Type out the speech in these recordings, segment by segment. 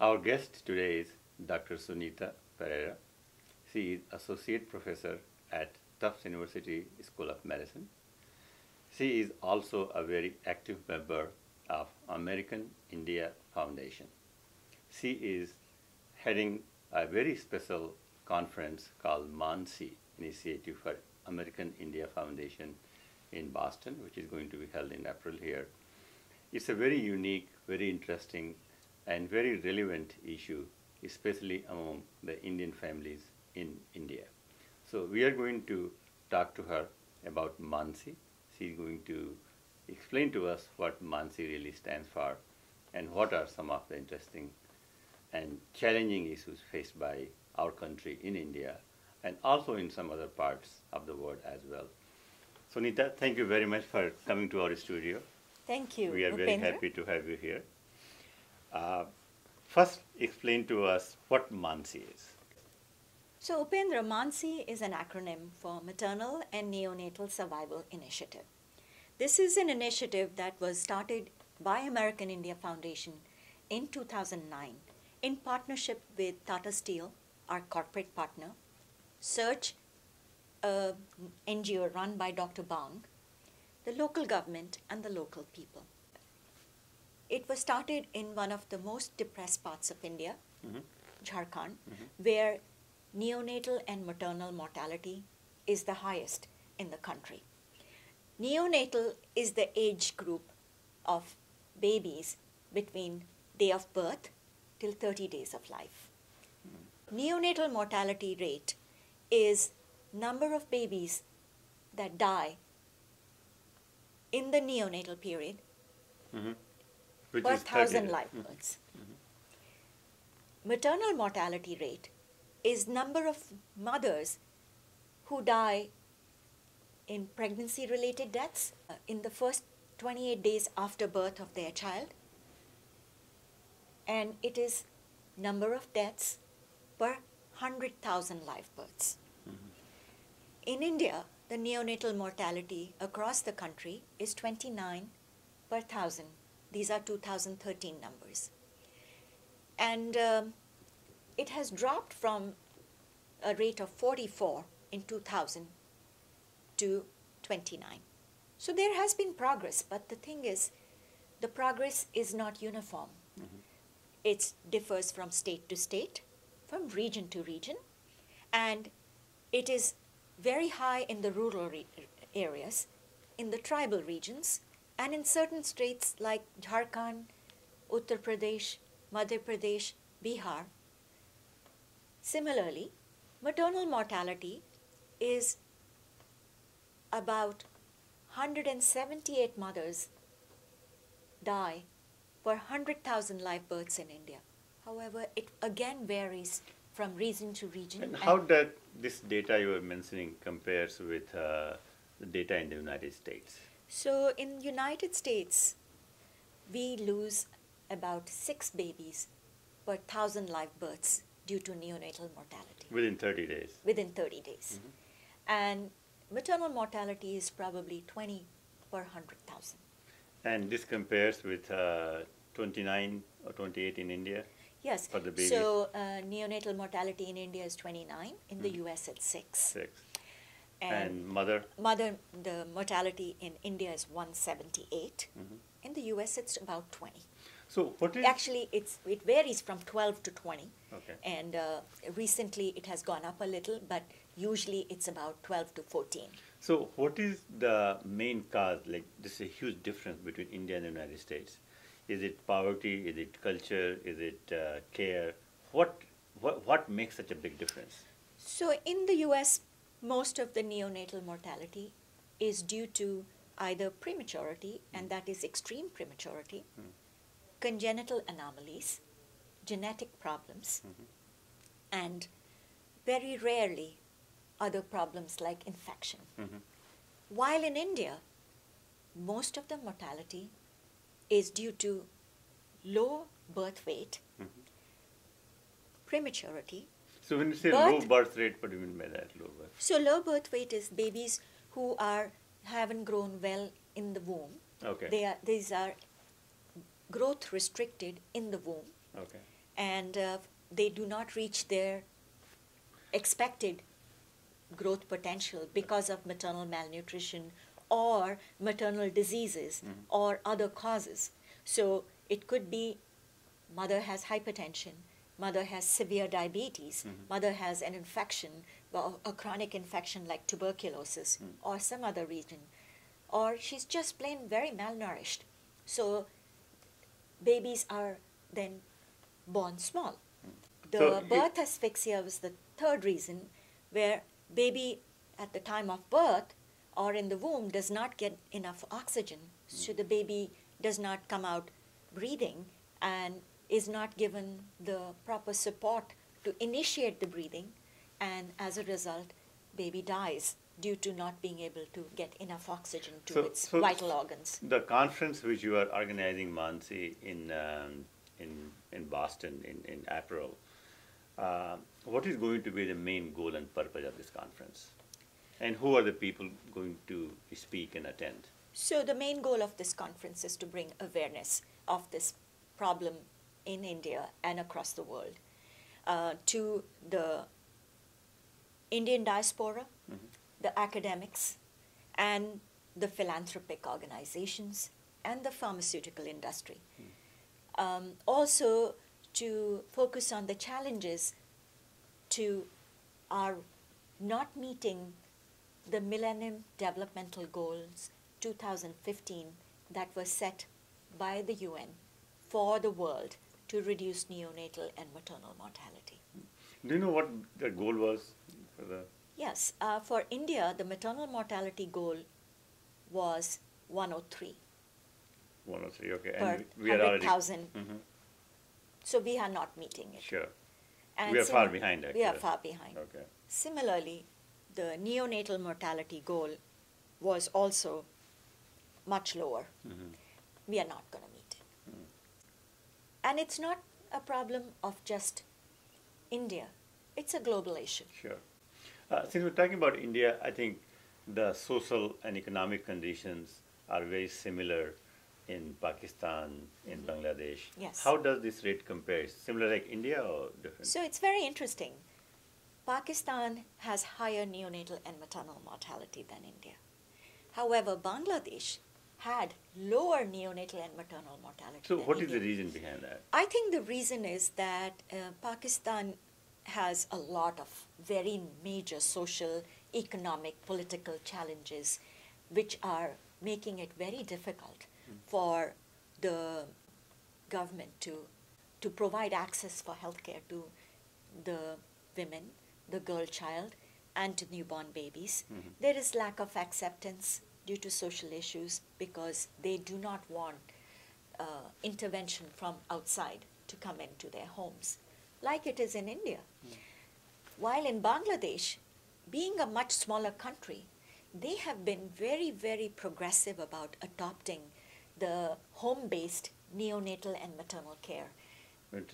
Our guest today is Dr. Sunita Pereira. She is Associate Professor at Tufts University School of Medicine. She is also a very active member of American India Foundation. She is heading a very special conference called MANSI, Initiative for American India Foundation in Boston, which is going to be held in April here. It's a very unique, very interesting, and very relevant issue, especially among the Indian families in India. So we are going to talk to her about MANSI. She's going to explain to us what MANSI really stands for and what are some of the interesting and challenging issues faced by our country in India and also in some other parts of the world as well. Sunita, thank you very much for coming to our studio. Thank you, We are very Upendra. happy to have you here. First, explain to us what MANSI is. So, Upendra, MANSI is an acronym for Maternal and Neonatal Survival Initiative. This is an initiative that was started by American India Foundation in 2009 in partnership with Tata Steel, our corporate partner, Search, an NGO run by Dr. Bang, the local government, and the local people. It was started in one of the most depressed parts of India, Jharkhand, where neonatal and maternal mortality is the highest in the country. Neonatal is the age group of babies between day of birth till 30 days of life. Neonatal mortality rate is number of babies that die in the neonatal period Which per is 30 thousand days. live births. Maternal mortality rate is number of mothers who die in pregnancy-related deaths in the first 28 days after birth of their child, and it is number of deaths per 100,000 live births. In India, the neonatal mortality across the country is 29 per 1,000. These are 2013 numbers. And it has dropped from a rate of 44 in 2000 to 29. So there has been progress, but the thing is, the progress is not uniform. It differs from state to state, from region to region, and it is very high in the rural areas, in the tribal regions, and in certain states like Jharkhand, Uttar Pradesh, Madhya Pradesh, Bihar. Similarly, maternal mortality is about 178 mothers die per 100,000 live births in India. However, it again varies from region to region. And how that this data you were mentioning compares with the data in the United States? So in United States, we lose about 6 babies per 1,000 live births due to neonatal mortality. Within 30 days. Within 30 days. And maternal mortality is probably 20 per 100,000. And this compares with 29 or 28 in India? Yes. For the babies? So neonatal mortality in India is 29. In the US, it's 6. 6. And mother? The mortality in India is 178. In the US, it's about 20. So what is... Actually, it varies from 12 to 20. Okay. And recently, it has gone up a little, but usually it's about 12 to 14. So what is the main cause? Like, this is a huge difference between India and the United States. Is it poverty? Is it culture? Is it care? What makes such a big difference? So in the US, most of the neonatal mortality is due to either prematurity, and that is extreme prematurity, congenital anomalies, genetic problems, and very rarely other problems like infection. While in India, most of the mortality is due to low birth weight, prematurity. So when you say low birth rate, what do you mean by that, low birth? So low birth weight is babies who haven't grown well in the womb. Okay. These are growth restricted in the womb. Okay. and they do not reach their expected growth potential because of maternal malnutrition or maternal diseases or other causes. So it could be mother has hypertension, mother has severe diabetes, mother has an infection, a chronic infection like tuberculosis or some other reason, or she's just plain very malnourished. So babies are then born small. The birth asphyxia was the third reason, where baby at the time of birth or in the womb does not get enough oxygen, so the baby does not come out breathing and is not given the proper support to initiate the breathing, and as a result, baby dies due to not being able to get enough oxygen to its vital organs. The conference which you are organizing, Mansi, in Boston, in April, what is going to be the main goal and purpose of this conference? And who are the people going to speak and attend? So the main goal of this conference is to bring awareness of this problem in India and across the world to the Indian diaspora, the academics, and the philanthropic organizations, and the pharmaceutical industry. Also to focus on the challenges to our not meeting the Millennium Developmental Goals 2015 that were set by the UN for the world to reduce neonatal and maternal mortality. Do you know what the goal was for the? Yes, for India, the maternal mortality goal was 103. 103, okay. Per And we are already 100,000. So we are not meeting it. Sure. And we are far behind, actually. We are far behind. Okay. Similarly, the neonatal mortality goal was also much lower. We are not going to meet it. And it's not a problem of just India. It's a global issue. Sure. Since we're talking about India, I think the social and economic conditions are very similar in Pakistan, in Bangladesh. Yes. How does this rate compare? Similar like India or different? So it's very interesting. Pakistan has higher neonatal and maternal mortality than India. However, Bangladesh had lower neonatal and maternal mortality So than what is India. the reason behind that? I think the reason is that Pakistan has a lot of very major social, economic, political challenges which are making it very difficult for the government to provide access for healthcare to the women, the girl child, and to newborn babies. There is lack of acceptance due to social issues because they do not want intervention from outside to come into their homes, like it is in India. While in Bangladesh, being a much smaller country, they have been very, very progressive about adopting the home-based neonatal and maternal care,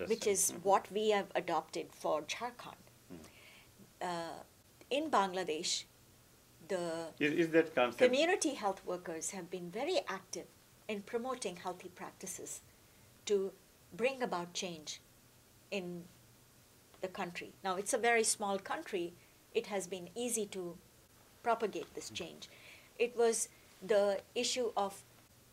which is what we have adopted for Jharkhand. In Bangladesh, the Is that concept? community health workers have been very active in promoting healthy practices to bring about change in the country. Now, it's a very small country. It has been easy to propagate this change. It was the issue of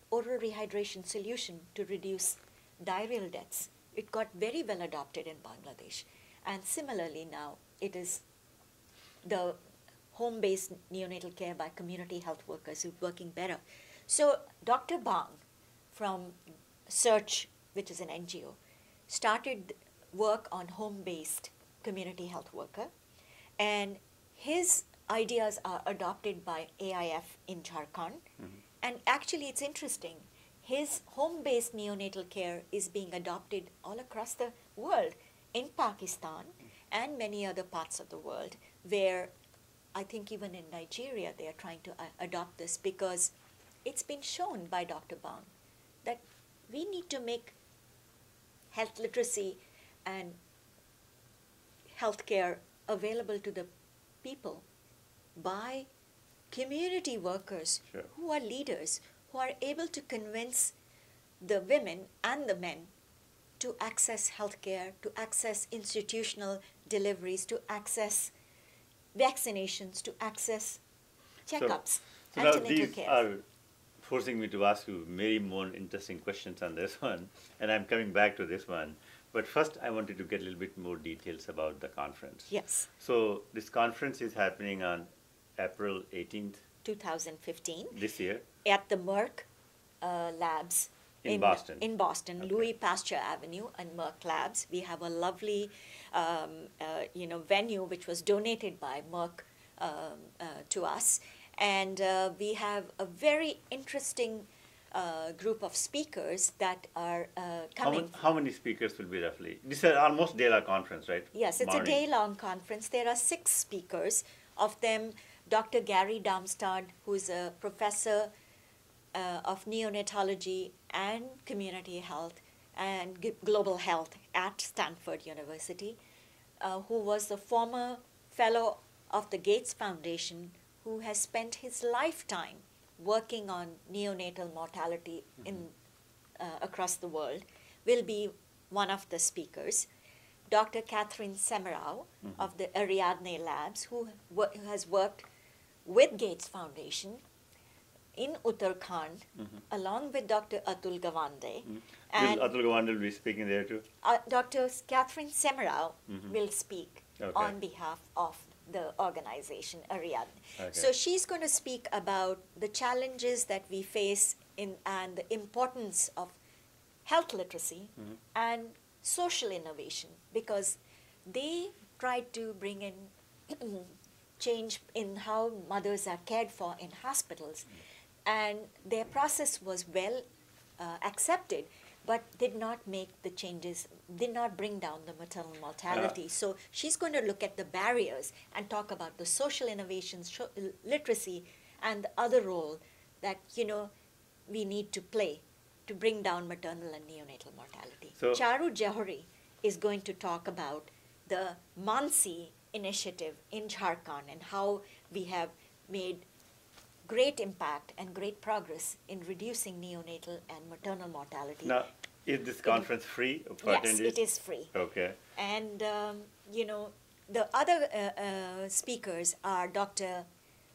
oral rehydration solution to reduce diarrheal deaths. It got very well adopted in Bangladesh. And similarly now, it is the home-based neonatal care by community health workers who are working better. So Dr. Bang from Search, which is an NGO, started work on home-based community health worker, and his ideas are adopted by AIF in Jharkhand. And actually it's interesting, his home-based neonatal care is being adopted all across the world, in Pakistan and many other parts of the world, where I think even in Nigeria they are trying to adopt this, because it's been shown by Dr. Bang that we need to make health literacy and healthcare available to the people by community workers who are leaders, who are able to convince the women and the men to access healthcare, to access institutional deliveries, to access vaccinations, to access checkups, So now antenatal these care. are forcing me to ask you many more interesting questions on this one, and I'm coming back to this one. But first, I wanted to get a little bit more details about the conference. Yes, So this conference is happening on April 18th 2015 this year at the Merck Labs in Boston. In Boston, Okay. Louis Pasteur Avenue and Merck Labs. We have a lovely, venue which was donated by Merck to us, and we have a very interesting group of speakers that are coming. How many speakers will be roughly? This is almost day-long conference, right? Yes, it's Morning. a day-long conference. There are 6 speakers, of them Dr. Gary Darmstadt, who is a professor of neonatology and community health and global health at Stanford University, who was the former fellow of the Gates Foundation, who has spent his lifetime working on neonatal mortality in across the world, will be one of the speakers. Dr. Catherine Semerau of the Ariadne Labs, who has worked with Gates Foundation in Uttarakhand, along with Dr. Atul Gawande. And Will Atul Gawande be speaking there too? Dr. Catherine Semerau will speak Okay. on behalf of the organization Ariadne. Okay. So she's going to speak about the challenges that we face and the importance of health literacy and social innovation, because they tried to bring in change in how mothers are cared for in hospitals, and their process was well accepted, but did not make the changes, did not bring down the maternal mortality. So she's going to look at the barriers and talk about the social innovations, literacy, and the other role that we need to play to bring down maternal and neonatal mortality. So- Charu Johari is going to talk about the Mansi initiative in Jharkhand and how we have made great impact and great progress in reducing neonatal and maternal mortality. Now, is this conference free for Yes, attendees? it is free. Okay. And, the other speakers are Dr.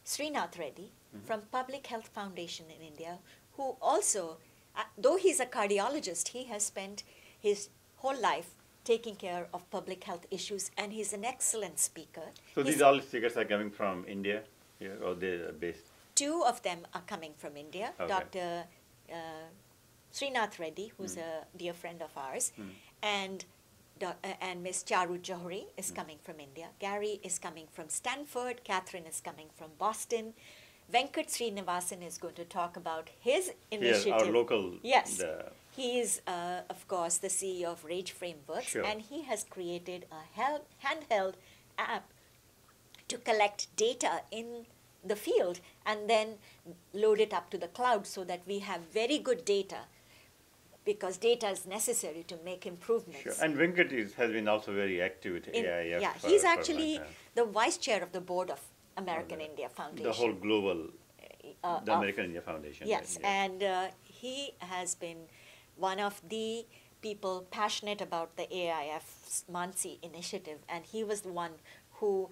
Srinath Reddy from Public Health Foundation in India, who also, though he's a cardiologist, he has spent his whole life taking care of public health issues, and he's an excellent speaker. So He's- these all speakers are coming from India here, or they are based? 2 of them are coming from India. Okay. Dr. Srinath Reddy, who's a dear friend of ours, and Ms. Charu Johari is coming from India. Gary is coming from Stanford. Catherine is coming from Boston. Venkat Srinivasan is going to talk about his initiative. Yes, our local. Yes. the- He is, of course, the CEO of Rage Frameworks, Sure. and he has created a handheld app to collect data in the field and then load it up to the cloud so that we have very good data, because data is necessary to make improvements. Sure. And Venkat has been also very active with AIF. Yeah, for- he's for a long actually time. the vice chair of the board of American Okay. India Foundation. The whole global, uh, the of- American India Foundation. Yes, right? Yeah. and he has been one of the people passionate about the AIF's Mansi initiative, and he was the one who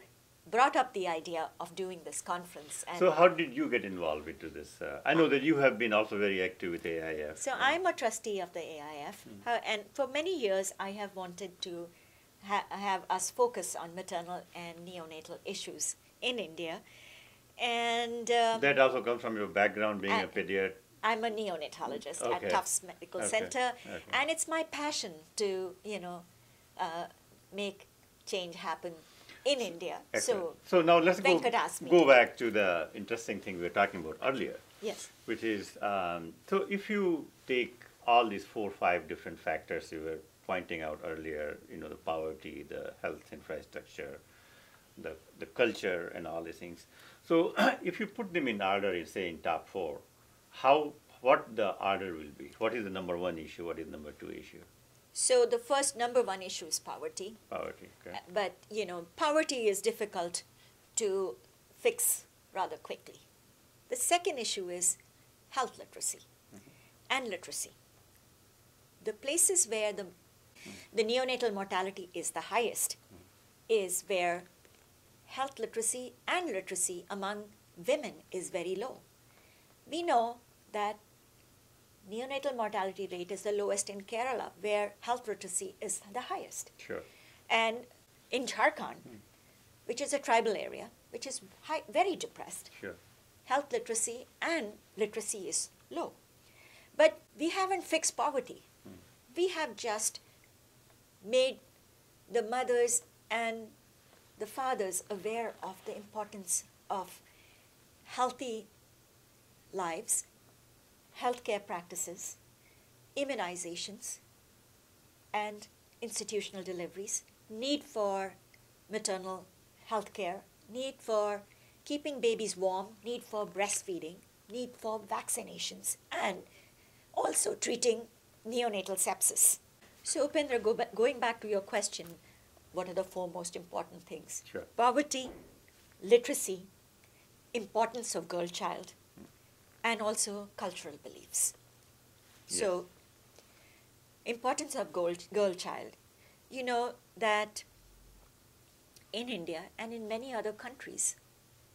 brought up the idea of doing this conference. And So how did you get involved into this? I know that you have been also very active with AIF. So I'm a trustee of the AIF, and for many years I have wanted to have us focus on maternal and neonatal issues in India, and That also comes from your background being a I- pediatrician. I'm a neonatologist Okay. at Tufts Medical Okay. Center, Okay. and it's my passion to make change happen in India. So now let's Venkat asked me go to- back to the interesting thing we were talking about earlier, Yes, which is, so if you take all these 4 or 5 different factors you were pointing out earlier, the poverty, the health infrastructure, the culture and all these things. So if you put them in order, say in top 4, what the order will be? What is the number 1 issue? What is number 2 issue? so the first number 1 issue is poverty. Poverty. Okay. But, poverty is difficult to fix rather quickly. The second issue is health literacy and literacy. The places where the the neonatal mortality is the highest, is where health literacy and literacy among women is very low. We know that neonatal mortality rate is the lowest in Kerala, where health literacy is the highest. Sure. And in Jharkhand, which is a tribal area, which is very depressed, Sure. health literacy and literacy is low. But we haven't fixed poverty. We have just made the mothers and the fathers aware of the importance of healthy lives, healthcare practices, immunizations, and institutional deliveries, need for maternal health care, need for keeping babies warm, need for breastfeeding, need for vaccinations, and also treating neonatal sepsis. So, Upendra, going back to your question, what are the four most important things? Sure. Poverty, literacy, importance of girl child, and also cultural beliefs. Yes. So, importance of girl child. You know that in India and in many other countries,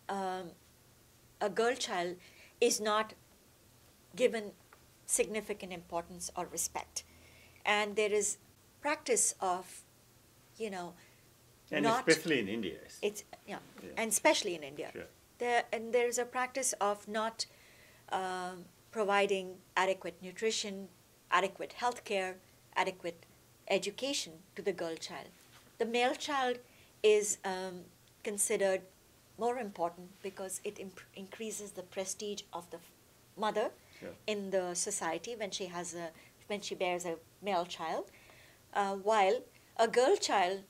a girl child is not given significant importance or respect. And there is practice of, And not, especially in India. it's, yeah, Yeah. and especially in India. Sure. There's a practice of not providing adequate nutrition, adequate health care, adequate education to the girl child. The male child is considered more important because it increases the prestige of the mother Sure. in the society when she bears a male child, while a girl child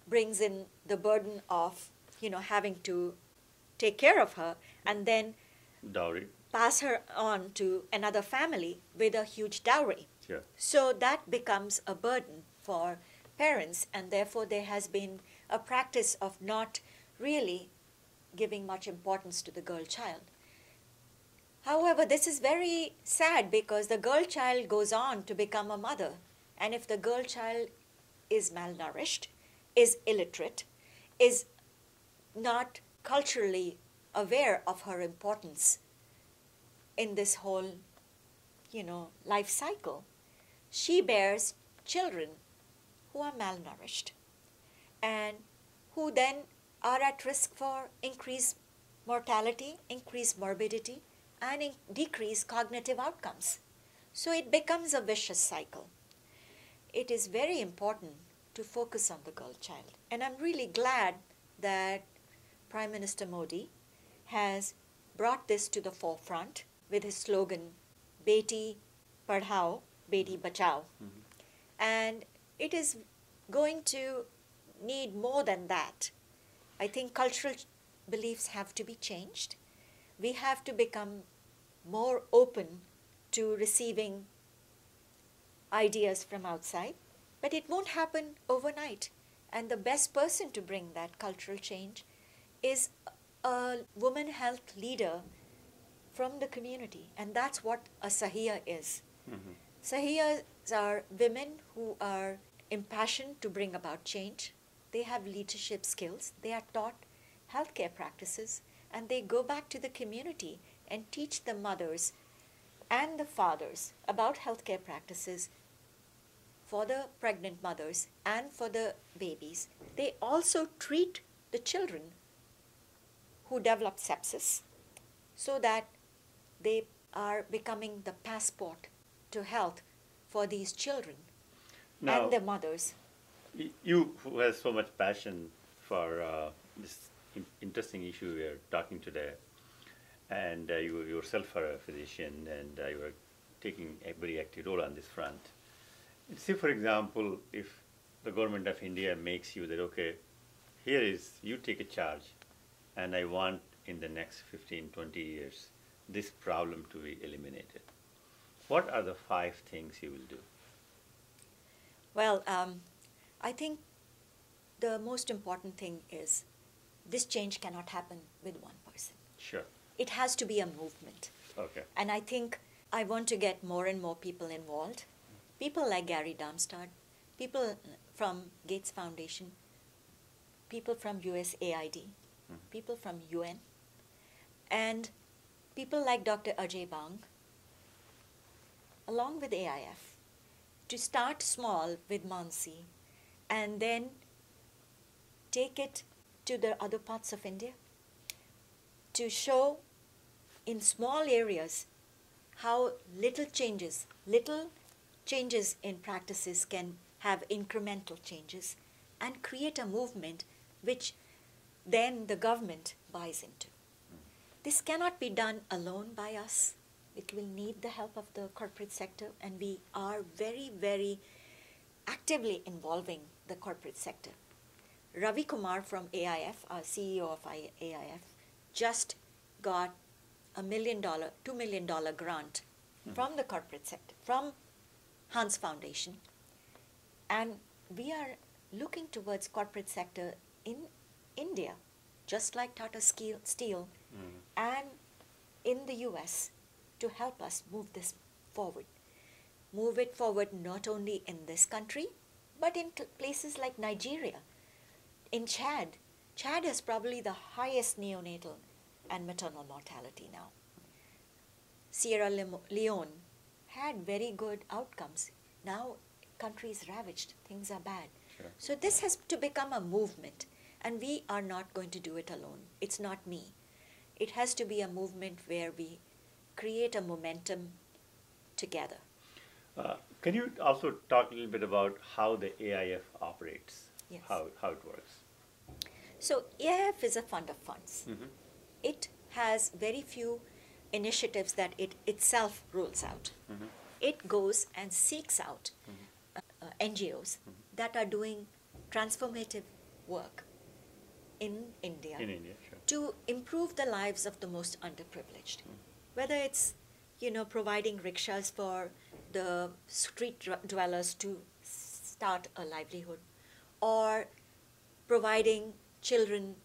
brings in the burden of having to take care of her and then Dowry. pass her on to another family with a huge dowry. Sure. So that becomes a burden for parents, and therefore there has been a practice of not really giving much importance to the girl child. However, this is very sad because the girl child goes on to become a mother, and if the girl child is malnourished, is illiterate, is not culturally aware of her importance in this whole, life cycle, she bears children who are malnourished and who then are at risk for increased mortality, increased morbidity, and decreased cognitive outcomes. So it becomes a vicious cycle. It is very important to focus on the girl child. And I'm really glad that Prime Minister Modi has brought this to the forefront with his slogan, Beti Padhao, Beti Bachao. And it is going to need more than that. I think cultural beliefs have to be changed. We have to become more open to receiving ideas from outside, but it won't happen overnight. And the best person to bring that cultural change is a woman health leader from the community, and that's what a Sahiya is. Sahiyas are women who are impassioned to bring about change. They have leadership skills, they are taught healthcare practices, and they go back to the community and teach the mothers and the fathers about healthcare practices for the pregnant mothers and for the babies. They also treat the children who develop sepsis so that they are becoming the passport to health for these children Now, and their mothers. You who has so much passion for this interesting issue we are talking today, and you yourself are a physician, and you are taking a very active role on this front. Say, for example, if the government of India makes you that, okay, here is, you take a charge, and I want in the next 15, 20 years this problem to be eliminated. What are the 5 things you will do? Well, I think the most important thing is this change cannot happen with one person. Sure. It has to be a movement. Okay. And I think I want to get more and more people involved. People like Gary Darmstadt, people from Gates Foundation, people from USAID, people from UN, and people like Dr. Ajay Bang, along with AIF, to start small with Mansi and then take it to the other parts of India to show in small areas how little changes in practices can have incremental changes and create a movement which then the government buys into. This cannot be done alone by us. It will need the help of the corporate sector, and we are very, very actively involving the corporate sector. Ravi Kumar from AIF, our CEO of AIF, just got $1 million, $2 million grant from the corporate sector, from Hans Foundation. And we are looking towards corporate sector in India, just like Tata Steel, and in the US, to help us move this forward. Move it forward not only in this country, but in places like Nigeria. In Chad has probably the highest neonatal and maternal mortality now. Sierra Leone had very good outcomes. Now country is ravaged, things are bad. Sure. So this has to become a movement, and we are not going to do it alone. It's not me. It has to be a movement where we create a momentum together. Can you also talk a little bit about how the AIF operates? Yes. How it works? So AIF is a fund of funds. It has very few initiatives that it itself rolls out. It goes and seeks out NGOs that are doing transformative work in India, Sure. to improve the lives of the most underprivileged. Whether it's, providing rickshaws for the street dwellers to start a livelihood, or providing children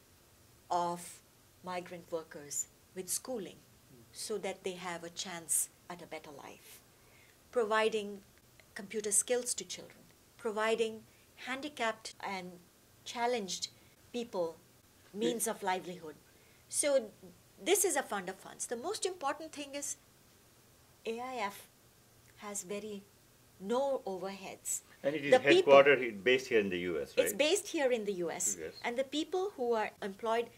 of migrant workers with schooling so that they have a chance at a better life, providing computer skills to children, providing handicapped and challenged people means of livelihood. So this is a fund of funds. The most important thing is AIF has no overheads. And it is The headquartered, based here in the US, right? It's based here in the US. Yes. And the people who are employed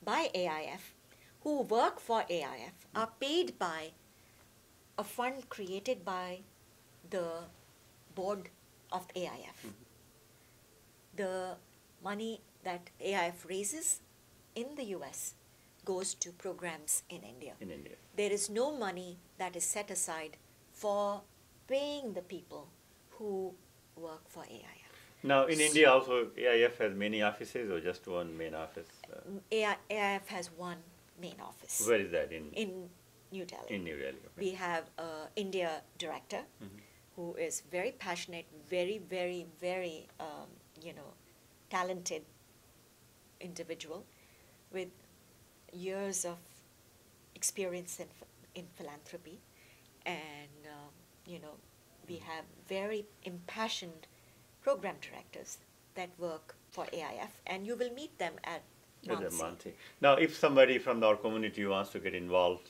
by AIF, who work for AIF, are paid by a fund created by the board of AIF. The money that AIF raises in the US goes to programs in India. In India. There is no money that is set aside for paying the people who work for AIF. Now, in India also, AIF has many offices or just one main office? AIF has one main office. Where is that? In New Delhi. In New Delhi. Okay. We have an India director who is very passionate, very, very, very, talented individual with years of experience in philanthropy. And, we have very impassioned program directors that work for AIF, and you will meet them at Mansi. Now, if somebody from our community wants to get involved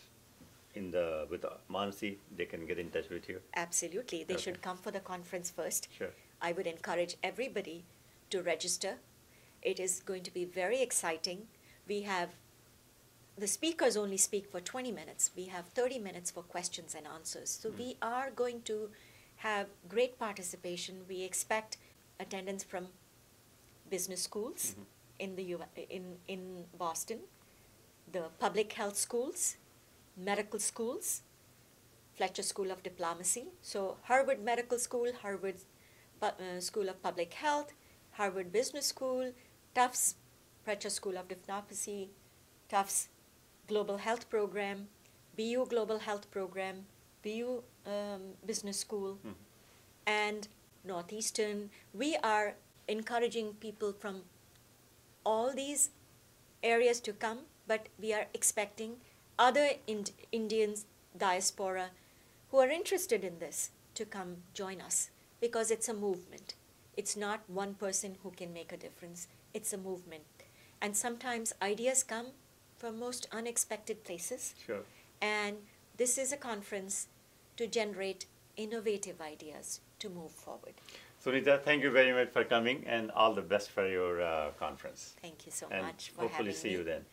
with Mansi, they can get in touch with you? Absolutely. They should come for the conference first. Sure. I would encourage everybody to register. It is going to be very exciting. The speakers only speak for 20 minutes. We have 30 minutes for questions and answers. So we are going to have great participation. We expect attendance from business schools in Boston, the public health schools, medical schools, Fletcher School of Diplomacy, so Harvard Medical School, Harvard School of Public Health, Harvard Business School, Tufts, Fletcher School of Diplomacy, Tufts Global Health Program, BU Global Health Program, BU Business School, and Northeastern. We are encouraging people from all these areas to come, but we are expecting other Indians diaspora who are interested in this to come join us, because it's a movement. It's not one person who can make a difference. It's a movement. And sometimes ideas come from most unexpected places. Sure. And this is a conference to generate innovative ideas to move forward. Sunita, thank you very much for coming, and all the best for your conference. Thank you so And much for hopefully having see me. you then.